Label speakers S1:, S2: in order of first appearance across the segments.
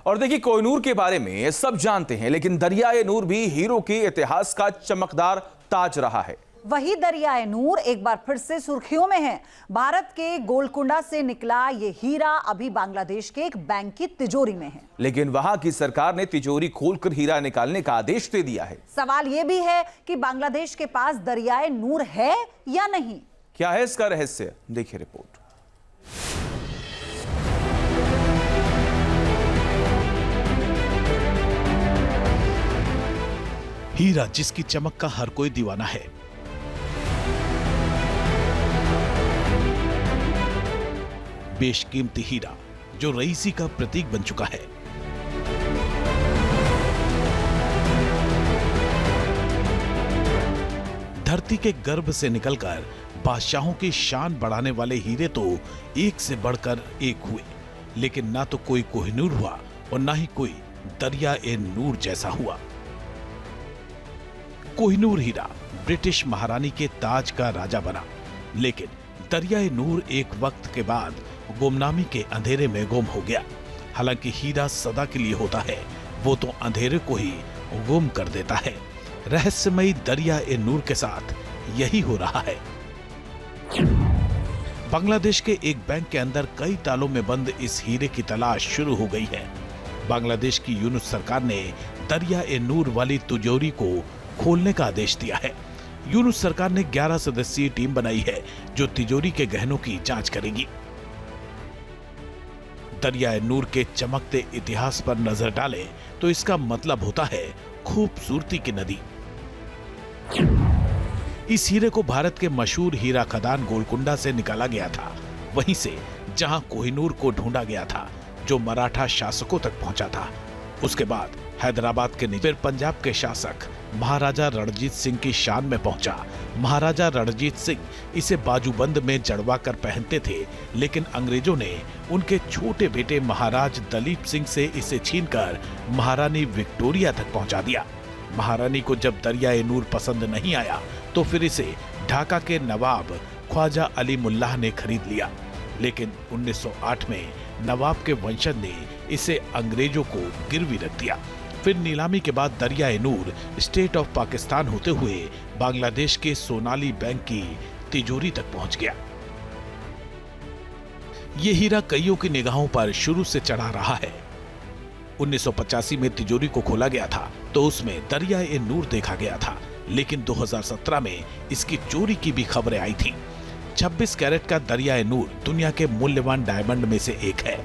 S1: और देखिए, कोहिनूर के बारे में सब जानते हैं, लेकिन दरियाए नूर भी हीरो के इतिहास का चमकदार ताज रहा है।
S2: वही दरियाए नूर एक बार फिर से सुर्खियों में है। भारत के गोलकुंडा से निकला ये हीरा अभी बांग्लादेश के एक बैंक की तिजोरी में है,
S1: लेकिन वहां की सरकार ने तिजोरी खोलकर हीरा निकालने का आदेश दे दिया है।
S2: सवाल यह भी है कि बांग्लादेश के पास दरियाए नूर है या नहीं।
S1: क्या है इसका रहस्य, देखिए रिपोर्ट।
S3: हीरा जिसकी चमक का हर कोई दीवाना है, बेशकीमती हीरा जो रईसी का प्रतीक बन चुका है। धरती के गर्भ से निकलकर बादशाहों की शान बढ़ाने वाले हीरे तो एक से बढ़कर एक हुए, लेकिन ना तो कोई कोहिनूर हुआ और ना ही कोई दरियाए नूर जैसा हुआ। कोहिनूर हीरा ब्रिटिश महारानी के ताज का राजा बना, लेकिन दरियाए नूर एक वक्त के बाद गुमनामी के अंधेरे में गुम हो गया। हालांकि हीरा सदा के लिए होता है, वो तो अंधेरे को ही गुम कर देता है। रहस्यमयी दरियाए नूर के साथ यही हो रहा है। बांग्लादेश के एक बैंक के अंदर कई तालों में बंद इस हीरे की तलाश शुरू हो गई है। बांग्लादेश की यूनुस सरकार ने दरियाए नूर वाली तिजोरी को खोलने का आदेश दिया है। यूनुस सरकार ने 11 सदस्यीय टीम बनाई है जो तिजोरी के गहनों की जांच करेगी। दरियाए नूर के चमकते इतिहास पर नजर डालें तो इसका मतलब होता है खूबसूरती की नदी। इस हीरे को भारत के मशहूर हीरा खदान गोलकुंडा से निकाला गया था, वहीं से जहां कोहिनूर को ढूंढा गया था जो मराठा शासकों तक पहुंचा था। उसके बाद हैदराबाद के नीचे पंजाब के शासक महाराजा रणजीत सिंह की शान में पहुंचा। महाराजा रणजीत सिंह इसे बाजूबंद में जड़वा कर पहनते थे, लेकिन अंग्रेजों ने उनके छोटे बेटे महाराज दलीप सिंह से इसे छीनकर महारानी विक्टोरिया तक पहुंचा दिया। महारानी को जब दरियाए नूर पसंद नहीं आया तो फिर इसे ढाका के नवाब ख्वाजा अली मुल्लाह ने खरीद लिया, लेकिन 1908 में नवाब के वंशज ने इसे अंग्रेजों को गिरवी रख दिया। फिर नीलामी के बाद दरियाए नूर स्टेट ऑफ पाकिस्तान होते हुए बांग्लादेश के सोनाली बैंक की तिजोरी तक पहुंच गया। ये हीरा कईयों की निगाहों पर शुरू से चढ़ा रहा है। 1985 में तिजोरी को खोला गया था तो उसमें दरियाए नूर देखा गया था, लेकिन 2017 में इसकी चोरी की भी खबरें आई थी। 26 कैरेट का दरियाए नूर दुनिया के मूल्यवान डायमंड में से एक है।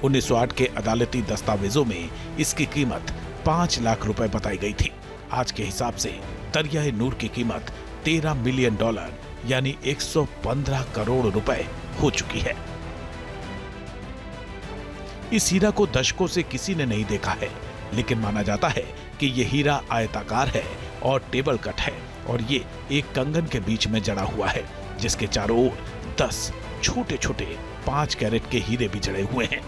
S3: 1908 के अदालती दस्तावेजों में इसकी कीमत 5 लाख रुपए बताई गई थी। आज के हिसाब से दरियाए नूर की कीमत $13 मिलियन यानी 115 करोड़ रुपए हो चुकी है। इस हीरा को दशकों से किसी ने नहीं देखा है, लेकिन माना जाता है कि यह हीरा आयताकार है और टेबल कट है और ये एक कंगन के बीच में जड़ा हुआ है, जिसके चारों ओर 10 छोटे छोटे 5 कैरेट के हीरे भी जड़े हुए हैं।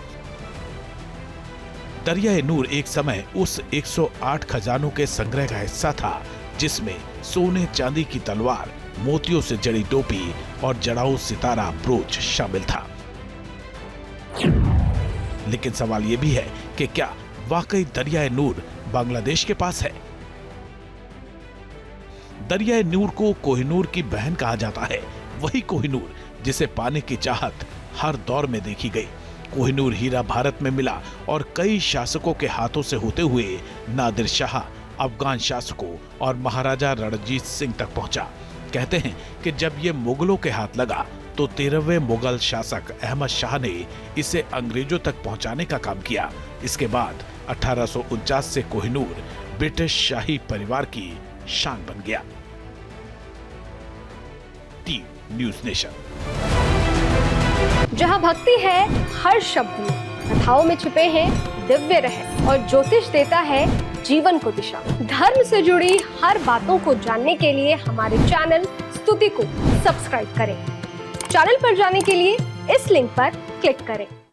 S3: दरियाए नूर एक समय उस 108 खजानों के संग्रह का हिस्सा था जिसमें सोने चांदी की तलवार, मोतियों से जड़ी टोपी और जड़ाऊ सितारा ब्रोच शामिल था। लेकिन सवाल यह भी है कि क्या वाकई दरियाए नूर बांग्लादेश के पास है? दरियाए नूर को कोहिनूर की बहन कहा जाता है, वही कोहिनूर जिसे पाने की चाहत हर दौर में देखी गई। कोहिनूर हीरा भारत में मिला और कई शासकों के हाथों से होते हुए नादिर शाह, अफगान शासकों और महाराजा रणजीत सिंह तक पहुंचा। कहते हैं कि जब ये मुगलों के हाथ लगा तो 13वें मुगल शासक अहमद शाह ने इसे अंग्रेजों तक पहुंचाने का काम किया। इसके बाद 1849 से कोहिनूर ब्रिटिश शाही परिवार की शान बन गया। Team news nation.
S4: जहां भक्ति है हर शब्द में, कथाओं में छुपे हैं दिव्य रहस्य और ज्योतिष देता है जीवन को दिशा। धर्म से जुड़ी हर बातों को जानने के लिए हमारे चैनल स्तुति को सब्सक्राइब करें। चैनल पर जाने के लिए इस लिंक पर क्लिक करें।